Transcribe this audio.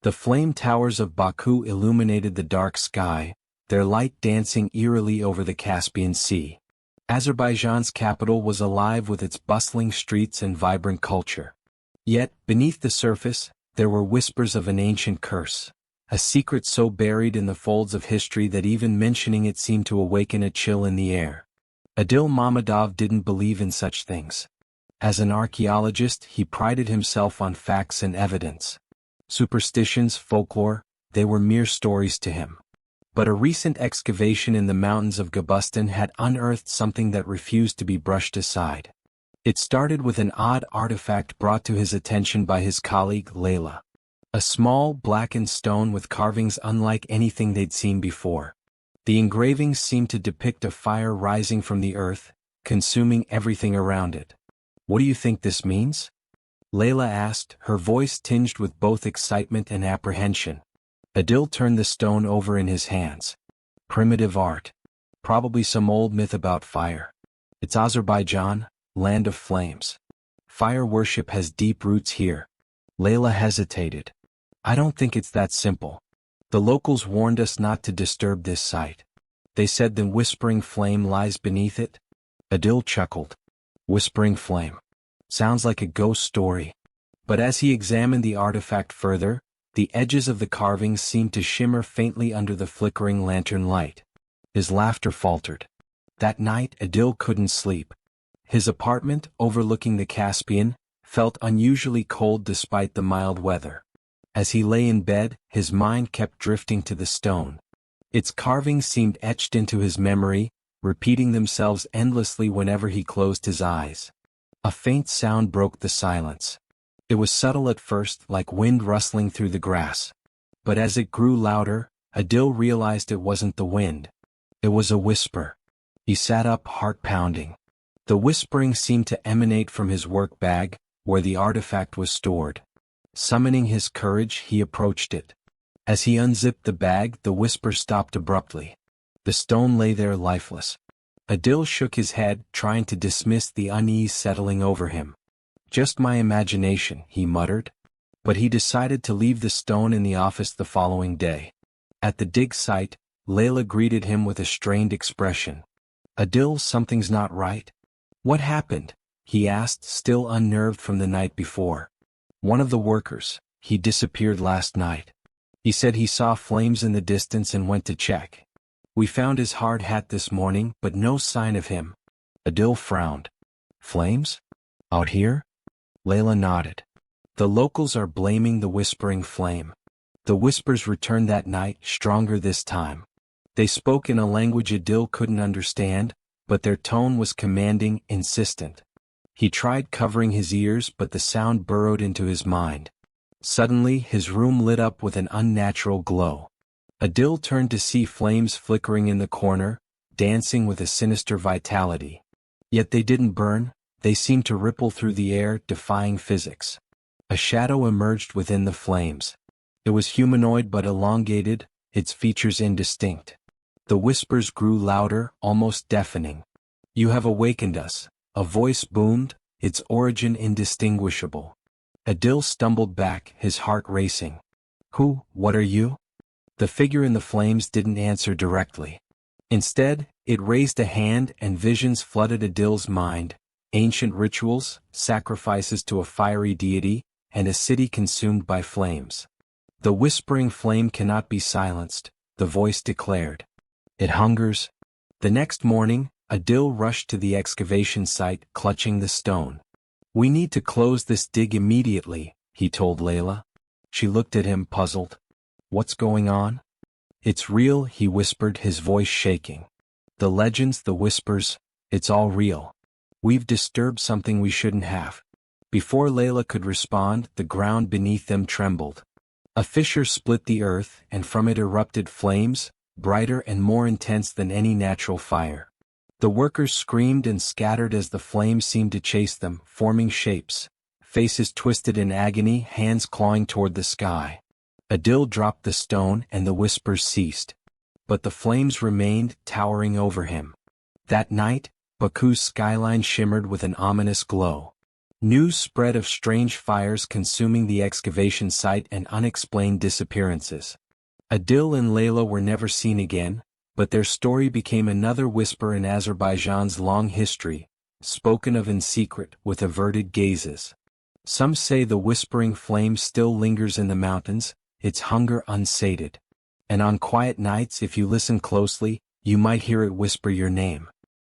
The flame towers of Baku illuminated the dark sky, their light dancing eerily over the Caspian Sea. Azerbaijan's capital was alive with its bustling streets and vibrant culture. Yet, beneath the surface, there were whispers of an ancient curse, a secret so buried in the folds of history that even mentioning it seemed to awaken a chill in the air. Adil Mammadov didn't believe in such things. As an archaeologist, he prided himself on facts and evidence. Superstitions, folklore, they were mere stories to him. But a recent excavation in the mountains of Gabustan had unearthed something that refused to be brushed aside. It started with an odd artifact brought to his attention by his colleague Layla. A small, blackened stone with carvings unlike anything they'd seen before. The engravings seemed to depict a fire rising from the earth, consuming everything around it. "What do you think this means?" Layla asked, her voice tinged with both excitement and apprehension. Adil turned the stone over in his hands. "Primitive art. Probably some old myth about fire. It's Azerbaijan, land of flames. Fire worship has deep roots here." Layla hesitated. "I don't think it's that simple. The locals warned us not to disturb this site. They said the whispering flame lies beneath it." Adil chuckled. "Whispering flame. Sounds like a ghost story." But as he examined the artifact further, the edges of the carvings seemed to shimmer faintly under the flickering lantern light. His laughter faltered. That night, Adil couldn't sleep. His apartment, overlooking the Caspian, felt unusually cold despite the mild weather. As he lay in bed, his mind kept drifting to the stone. Its carvings seemed etched into his memory, repeating themselves endlessly whenever he closed his eyes. A faint sound broke the silence. It was subtle at first, like wind rustling through the grass. But as it grew louder, Adil realized it wasn't the wind. It was a whisper. He sat up, heart pounding. The whispering seemed to emanate from his work bag, where the artifact was stored. Summoning his courage, he approached it. As he unzipped the bag, the whisper stopped abruptly. The stone lay there lifeless. Adil shook his head, trying to dismiss the unease settling over him. "Just my imagination," he muttered. But he decided to leave the stone in the office the following day. At the dig site, Layla greeted him with a strained expression. "Adil, something's not right." "What happened?" he asked, still unnerved from the night before. "One of the workers. He disappeared last night. He said he saw flames in the distance and went to check. We found his hard hat this morning, but no sign of him." Adil frowned. "Flames? Out here?" Layla nodded. "The locals are blaming the whispering flame. The whispers returned that night, stronger this time. They spoke in a language Adil couldn't understand, but their tone was commanding, insistent. He tried covering his ears, but the sound burrowed into his mind. Suddenly, his room lit up with an unnatural glow. Adil turned to see flames flickering in the corner, dancing with a sinister vitality. Yet they didn't burn, they seemed to ripple through the air, defying physics. A shadow emerged within the flames. It was humanoid but elongated, its features indistinct. The whispers grew louder, almost deafening. "You have awakened us," a voice boomed, its origin indistinguishable. Adil stumbled back, his heart racing. What are you?" The figure in the flames didn't answer directly. Instead, it raised a hand and visions flooded Adil's mind, ancient rituals, sacrifices to a fiery deity, and a city consumed by flames. "The whispering flame cannot be silenced," the voice declared. "It hungers." The next morning, Adil rushed to the excavation site, clutching the stone. "We need to close this dig immediately," he told Layla. She looked at him, puzzled. "What's going on?" "It's real," he whispered, his voice shaking. "The legends, the whispers, it's all real. We've disturbed something we shouldn't have." Before Layla could respond, the ground beneath them trembled. A fissure split the earth, and from it erupted flames, brighter and more intense than any natural fire. The workers screamed and scattered as the flames seemed to chase them, forming shapes, faces twisted in agony, hands clawing toward the sky. Adil dropped the stone and the whispers ceased. But the flames remained, towering over him. That night, Baku's skyline shimmered with an ominous glow. News spread of strange fires consuming the excavation site and unexplained disappearances. Adil and Layla were never seen again, but their story became another whisper in Azerbaijan's long history, spoken of in secret with averted gazes. Some say the whispering flame still lingers in the mountains, its hunger unsated. And on quiet nights, if you listen closely, you might hear it whisper your name.